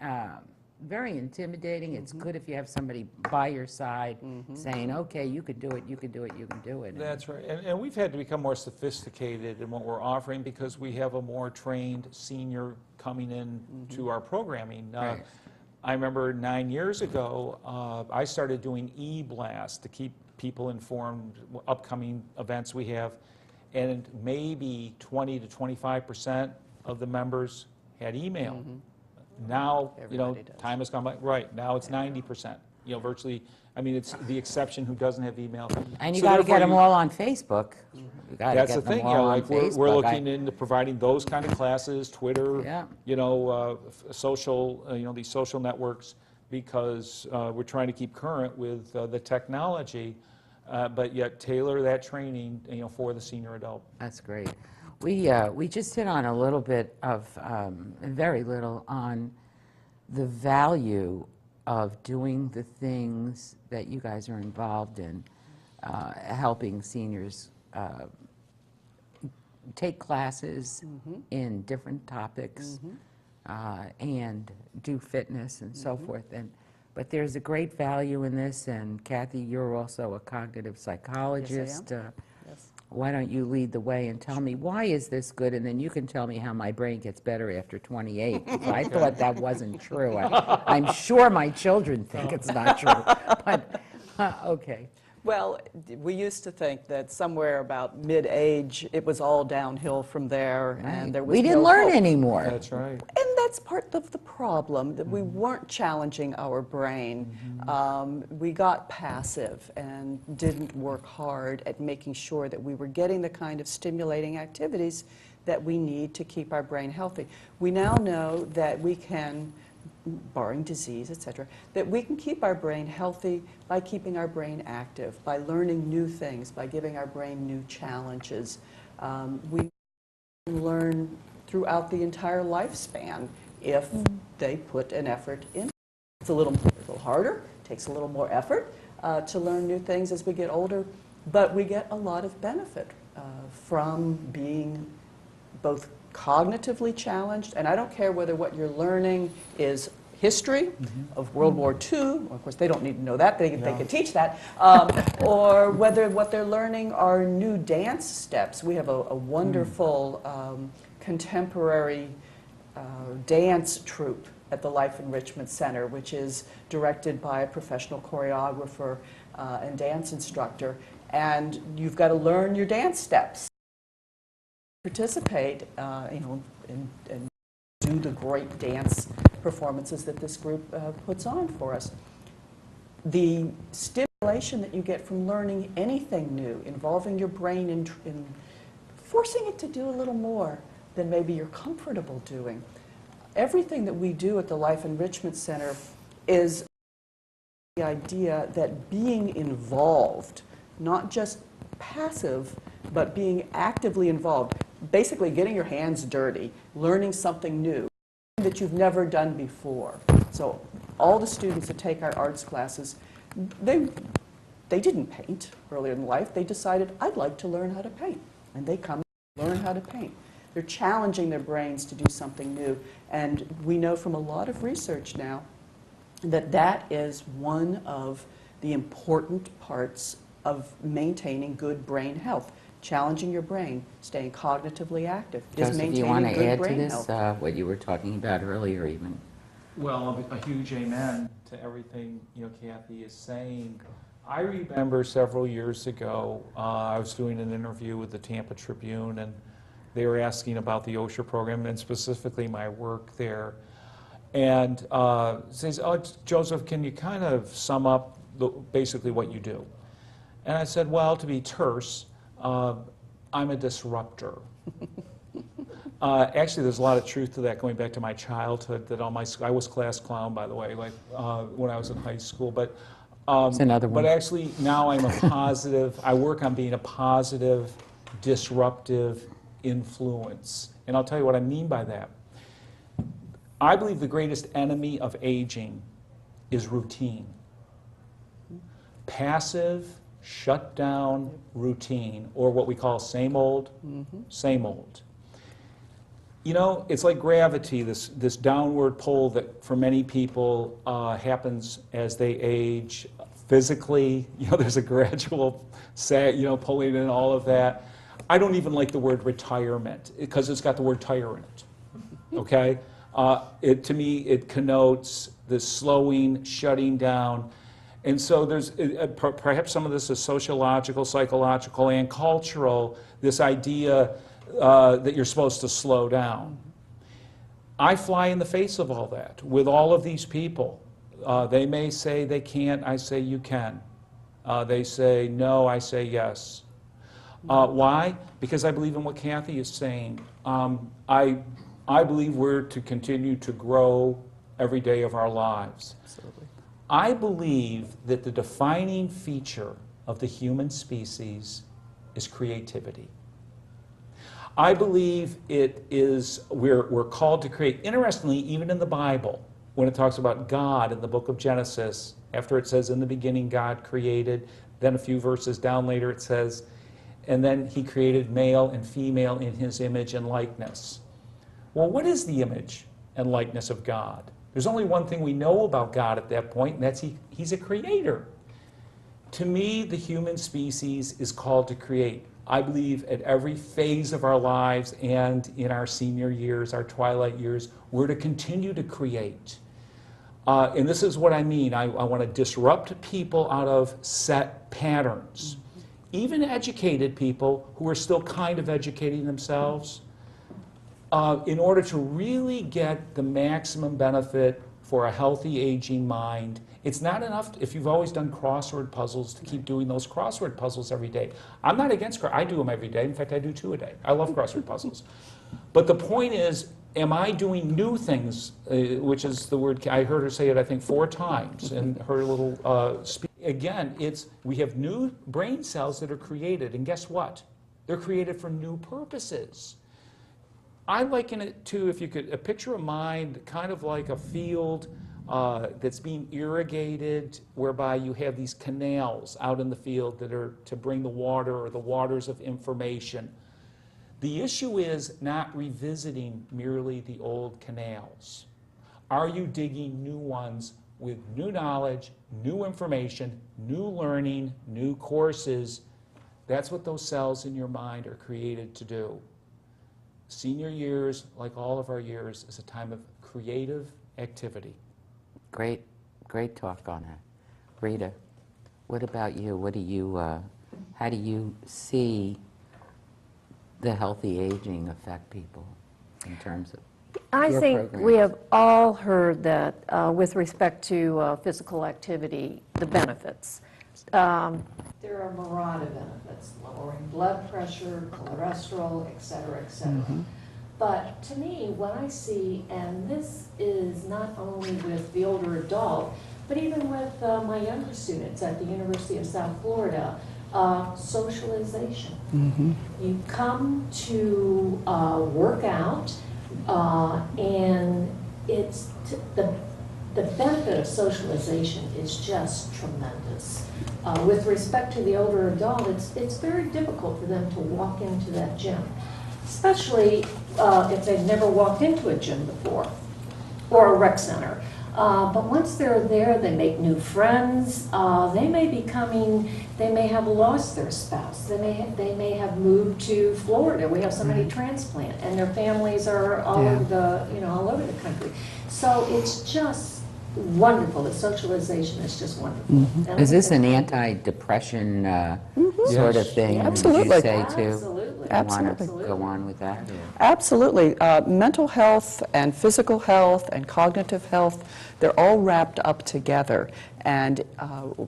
very intimidating. It's good if you have somebody by your side saying, okay, you can do it, you can do it, you can do it. That's right. And we've had to become more sophisticated in what we're offering because we have a more trained senior coming in to our programming. Right. I remember 9 years ago, I started doing e-blast to keep people informed upcoming events we have, and maybe 20 to 25% of the members had email. Now, Everybody does. time has gone by. Right, now it's 90%. Virtually, I mean, it's the exception who doesn't have email. And you So got to therefore get them you- all on Facebook. You got to That's get the them thing, all on like Facebook. we're looking into providing those kind of classes, Twitter, social, these social networks, because we're trying to keep current with the technology, but yet tailor that training, for the senior adult. That's great. We just hit on a little bit of, very little, on the value of doing the things that you guys are involved in, helping seniors take classes in different topics and do fitness and so forth. But there's a great value in this, and Kathy, you're also a cognitive psychologist. Yes. Why don't you lead the way and tell me why is this good, and then you can tell me how my brain gets better after 28. Because I thought that wasn't true. I'm sure my children think it's not true, but okay. Well, we used to think that somewhere about mid-age, it was all downhill from there, and there was We didn't no learn hope. anymore. That's right. And that's part of the problem, that we weren't challenging our brain. We got passive and didn't work hard at making sure that we were getting the kind of stimulating activities that we need to keep our brain healthy. We now know that we can, barring disease, etc., that we can keep our brain healthy by keeping our brain active, by learning new things, by giving our brain new challenges. We learn throughout the entire lifespan if they put an effort in. It's a little harder, takes a little more effort to learn new things as we get older, but we get a lot of benefit from being both cognitively challenged, and I don't care whether what you're learning is history of World War II, of course they don't need to know that, they can teach that, or whether what they're learning are new dance steps. We have a wonderful contemporary dance troupe at the Life Enrichment Center, which is directed by a professional choreographer and dance instructor, and you've got to learn your dance steps. Participate, and do the great dance performances that this group puts on for us. The stimulation that you get from learning anything new, involving your brain in forcing it to do a little more than maybe you're comfortable doing. Everything that we do at the Life Enrichment Center is the idea that being involved, not just passive, but being actively involved, basically getting your hands dirty, learning something new that you've never done before. So all the students that take our arts classes, they didn't paint earlier in life. They decided, I'd like to learn how to paint. And they come and learn how to paint. They're challenging their brains to do something new. And we know from a lot of research now that that is one of the important parts of maintaining good brain health. Challenging your brain, staying cognitively active, is Joseph, do maintaining you want to good add to brain this, health. what you were talking about earlier even? Well, a huge amen to everything Kathy is saying. I remember several years ago, I was doing an interview with the Tampa Tribune, and they were asking about the OSHA program and specifically my work there. And says, "Oh, Joseph, can you kind of sum up basically what you do?" And I said, "Well, to be terse, I'm a disruptor." Actually, there's a lot of truth to that, going back to my childhood, that I was class clown, by the way, like when I was in high school. But It's another one. But actually, now I'm a positive, I work on being a positive, disruptive influence. And I'll tell you what I mean by that. I believe the greatest enemy of aging is routine. Passive, shut down routine, or what we call same old, same old. You know, it's like gravity, this downward pull that for many people happens as they age physically. You know, there's a gradual, pulling in all of that. I don't even like the word retirement because it's got the word tire in it, okay? To me, it connotes the slowing, shutting down. And so there's, perhaps some of this is sociological, psychological, and cultural, this idea that you're supposed to slow down. I fly in the face of all that with all of these people. They may say they can't, I say you can. They say no, I say yes. Why? Because I believe in what Kathy is saying. I believe we're to continue to grow every day of our lives. Absolutely. I believe that the defining feature of the human species is creativity. I believe it is, we're called to create. Interestingly, even in the Bible, when it talks about God in the book of Genesis, after it says, in the beginning God created, then a few verses down later it says, and then he created male and female in his image and likeness. Well, what is the image and likeness of God? There's only one thing we know about God at that point, and that's he's a creator. To me, the human species is called to create. I believe at every phase of our lives and in our senior years, our twilight years, we're to continue to create. And this is what I mean. I want to disrupt people out of set patterns. Even educated people who are still kind of educating themselves, in order to really get the maximum benefit for a healthy aging mind. It's not enough, if you've always done crossword puzzles, to keep doing those crossword puzzles every day. I'm not against, I do them every day. In fact, I do 2 a day. I love crossword puzzles. But the point is, am I doing new things, which is the word, I heard her say it, I think, 4 times in her little speech. Again, we have new brain cells that are created, and guess what? They're created for new purposes. I liken it to, if you could, a picture of mind, kind of like a field that's being irrigated, whereby you have these canals out in the field that are to bring the water or the waters of information. The issue is not revisiting merely the old canals. Are you digging new ones with new knowledge, new information, new learning, new courses? That's what those cells in your mind are created to do. Senior years, like all of our years, is a time of creative activity. Great talk on that. Rita, what about you? How do you see the healthy aging affect people in terms of I your think programs? we have all heard that with respect to physical activity, the benefits. There are a variety of benefits, lowering blood pressure, cholesterol, et cetera, et cetera. But to me, what I see, and this is not only with the older adult, but even with my younger students at the University of South Florida, socialization. You come to work out, and it's the benefit of socialization is just tremendous. With respect to the older adult, it's very difficult for them to walk into that gym, especially if they've never walked into a gym before or a rec center. But once they're there, they make new friends. They may have lost their spouse. They may have moved to Florida. We have somebody transplant, and their families are all over the country. So it's just wonderful. The socialization is just wonderful. Is this an anti-depression sort of thing? Absolutely. Would you say too? Absolutely. Want to go on with that? Or? Absolutely. Mental health and physical health and cognitive health, they're all wrapped up together. And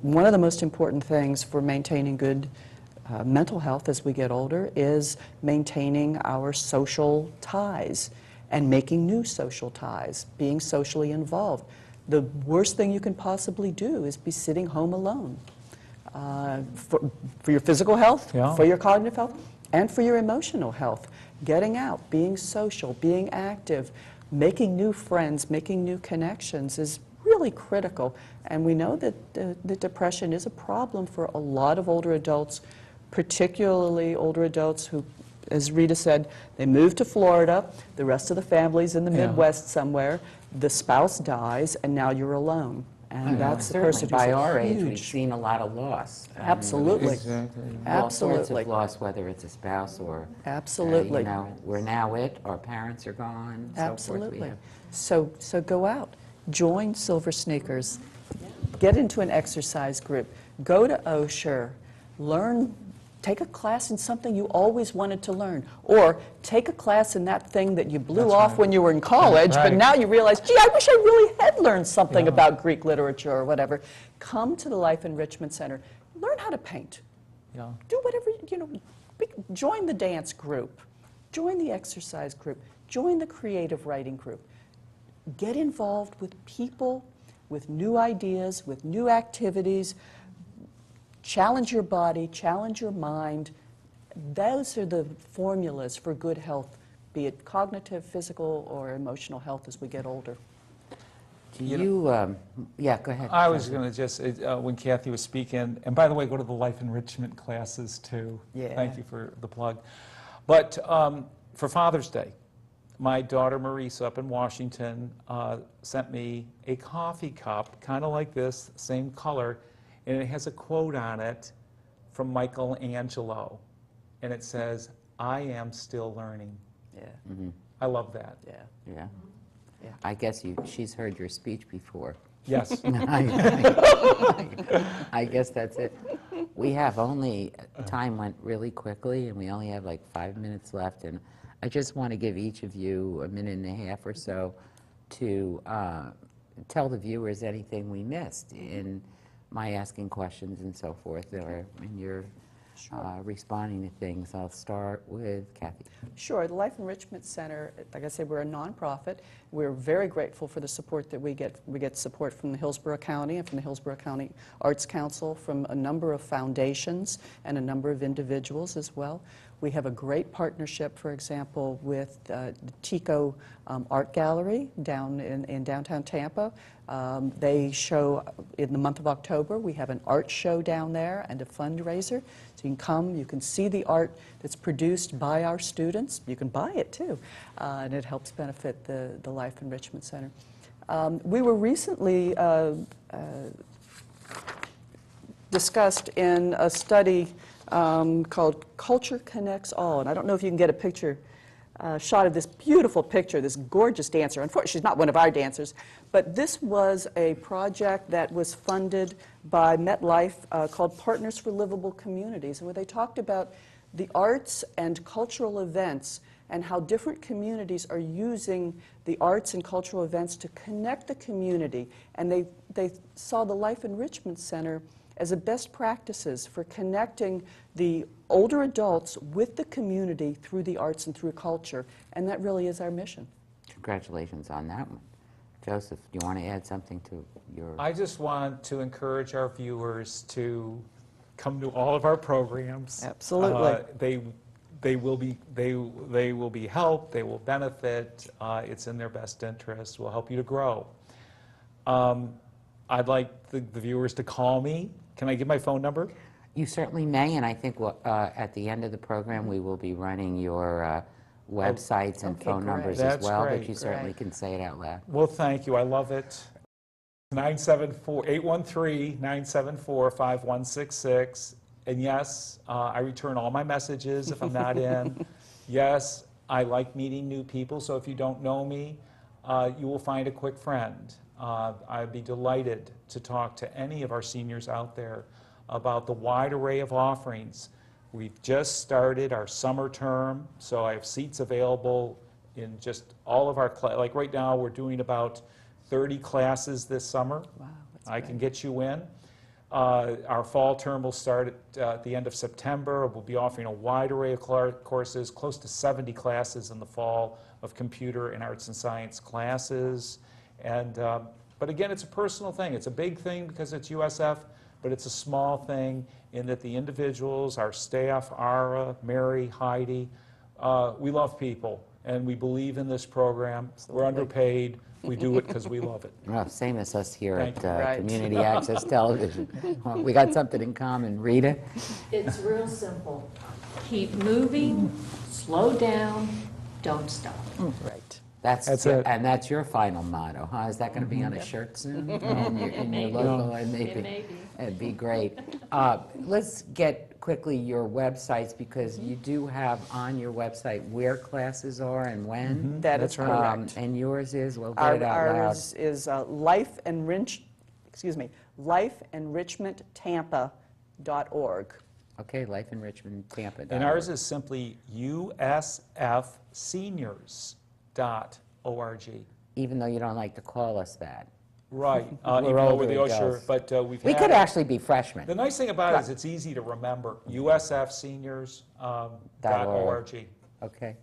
one of the most important things for maintaining good mental health as we get older is maintaining our social ties and making new social ties, being socially involved. The worst thing you can possibly do is be sitting home alone. For your physical health, Yeah. for your cognitive health, and for your emotional health. Getting out, being social, being active, making new friends, making new connections is really critical. And we know that the depression is a problem for a lot of older adults, particularly older adults who, as Rita said, they move to Florida, the rest of the family's in the Yeah. Midwest somewhere, the spouse dies, and now you're alone. And that's the Certainly, person by who's a our age, we've huge. seen a lot of loss. Absolutely. Exactly. All sorts Absolutely. of loss, whether it's a spouse or, Absolutely. you know, we're now our parents are gone, so forth. We Absolutely. have So go out, join Silver Sneakers, get into an exercise group, go to Osher, learn, take a class in something you always wanted to learn, or take a class in that thing that you blew That's off right. when you were in college, but Right. now you realize, gee, I wish I really had learned something Yeah. about Greek literature or whatever. Come to the Life Enrichment Center, learn how to paint. Yeah. Do whatever, join the dance group, join the exercise group, join the creative writing group. Get involved with people, with new ideas, with new activities. Challenge your body, challenge your mind. Those are the formulas for good health, be it cognitive, physical, or emotional health as we get older. Do you, yeah, go ahead. I was going to just, when Kathy was speaking, and by the way, go to the life enrichment classes too. Yeah. Thank you for the plug. But for Father's Day, my daughter Marisa up in Washington sent me a coffee cup, kind of like this, same color, and it has a quote on it from Michelangelo, and it says, "I am still learning." Yeah, I love that. yeah. Yeah. Yeah. I guess she's heard your speech before. Yes. I guess that's it. We have only, time went really quickly, and we only have like 5 minutes left, and I just want to give each of you a minute and a half or so to tell the viewers anything we missed in my asking questions and so forth, or in your responding to things. I'll start with Kathy. Sure. The Life Enrichment Center, like I said, we're a nonprofit. We're very grateful for the support that we get. We get support from the Hillsborough County and from the Hillsborough County Arts Council, from a number of foundations and a number of individuals as well. We have a great partnership, for example, with the Tico Art Gallery down in downtown Tampa. They show, in the month of October, we have an art show down there and a fundraiser. So you can come, you can see the art that's produced by our students. You can buy it too, and it helps benefit the Life Enrichment Center. We were recently discussed in a study called Culture Connects All, and I don't know if you can get a picture, shot of this beautiful picture, this gorgeous dancer. Unfortunately, she's not one of our dancers, but this was a project that was funded by MetLife called Partners for Livable Communities, where they talked about the arts and cultural events and how different communities are using the arts and cultural events to connect the community. And they saw the Life Enrichment Center as a best practices for connecting the older adults with the community through the arts and through culture. And that really is our mission. Congratulations on that one. Joseph, do you want to add something to your... I just want to encourage our viewers to come to all of our programs. Absolutely. They will be helped. They will benefit. It's in their best interest. We'll help you to grow. I'd like the viewers to call me. Can I give my phone number? You certainly may, and I think at the end of the program we will be running your websites and Okay, phone great. numbers That's as well, great. but you certainly can say it out loud. Well, thank you. I love it. 813-974-5166. And yes, I return all my messages if I'm not in. Yes, I like meeting new people, so if you don't know me, you will find a quick friend. I'd be delighted to talk to any of our seniors out there about the wide array of offerings. We've just started our summer term, so I have seats available in just all of our like right now we're doing about 30 classes this summer. Wow, that's I can get you in. Our fall term will start at the end of September. We'll be offering a wide array of courses, close to 70 classes in the fall of computer and arts and science classes. And, but again, it's a personal thing. It's a big thing because it's USF, but it's a small thing in that the individuals, our staff, Ara, Mary, Heidi, we love people and we believe in this program. We're underpaid. We do it because we love it. Well, same as us here Thank at you. Right. Community Access Television. Well, we got something in common. Rita? It's real simple. Keep moving, slow down, don't stop. Right. That's it. And that's your final motto, huh? Is that going to be on a shirt soon? in your logo? And maybe. It'd be great. Let's get quickly your websites, because you do have on your website where classes are and when. That is correct. And yours is, well, get it out loud. Ours is lifeenrichmenttampa.org. Okay, Life Enrichment Tampa. And ours is simply usfseniors.org. Even though you don't like to call us that. Right, even though we're the older OSHR, adults. but we've We had could it. actually be freshmen. The nice thing about it is it's easy to remember, usfseniors.org. Okay.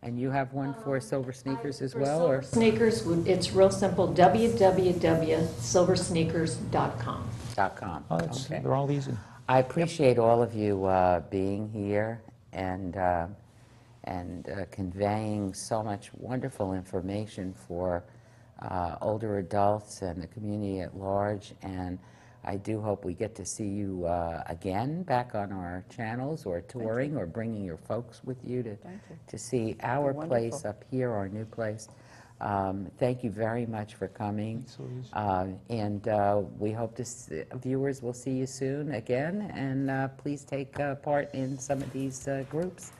And you have one for Silver Sneakers as well, or? Sneakers, it's real simple, www.silversneakers.com. .com. Oh, Okay. they're all easy. I appreciate all of you being here and conveying so much wonderful information for older adults and the community at large. And I do hope we get to see you again back on our channels, or touring, or bringing your folks with you to see our place up here, our new place. Thank you very much for coming. And we hope viewers will see you soon again, and please take part in some of these groups.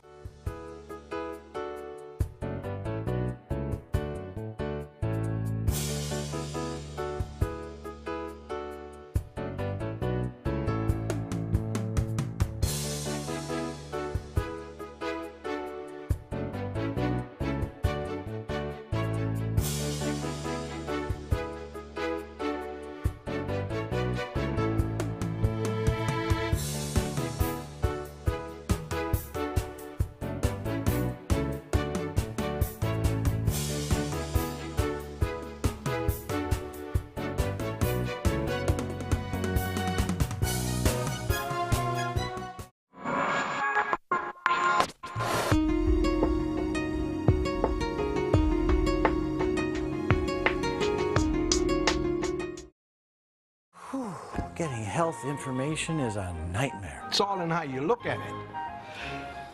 Getting health information is a nightmare. It's all in how you look at it.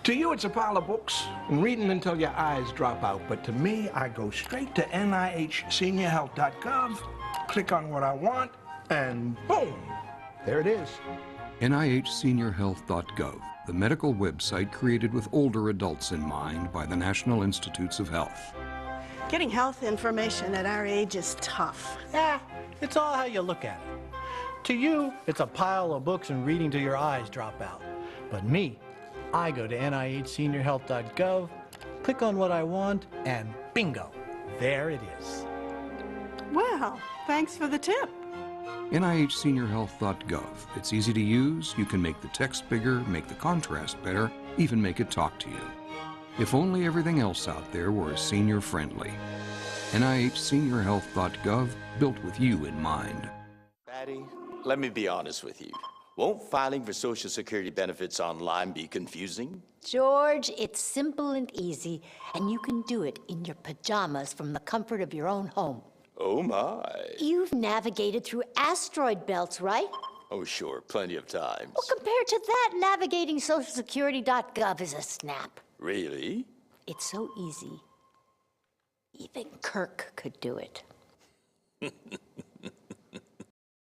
To you, it's a pile of books and reading until your eyes drop out. But to me, I go straight to NIHSeniorHealth.gov, click on what I want, and boom, there it is. NIHSeniorHealth.gov, the medical website created with older adults in mind by the National Institutes of Health. Getting health information at our age is tough. Yeah, it's all how you look at it. To you, it's a pile of books and reading till your eyes drop out. But me, I go to NIHSeniorHealth.gov, click on what I want, and bingo, there it is. Well, thanks for the tip. NIHSeniorHealth.gov. It's easy to use. You can make the text bigger, make the contrast better, even make it talk to you. If only everything else out there were senior friendly. NIHSeniorHealth.gov, built with you in mind. Patty, let me be honest with you. Won't filing for Social Security benefits online be confusing? George, it's simple and easy, and you can do it in your pajamas from the comfort of your own home. Oh my. You've navigated through asteroid belts, right? Oh sure, plenty of times. Well, compared to that, navigating socialsecurity.gov is a snap. Really? It's so easy. Even Kirk could do it.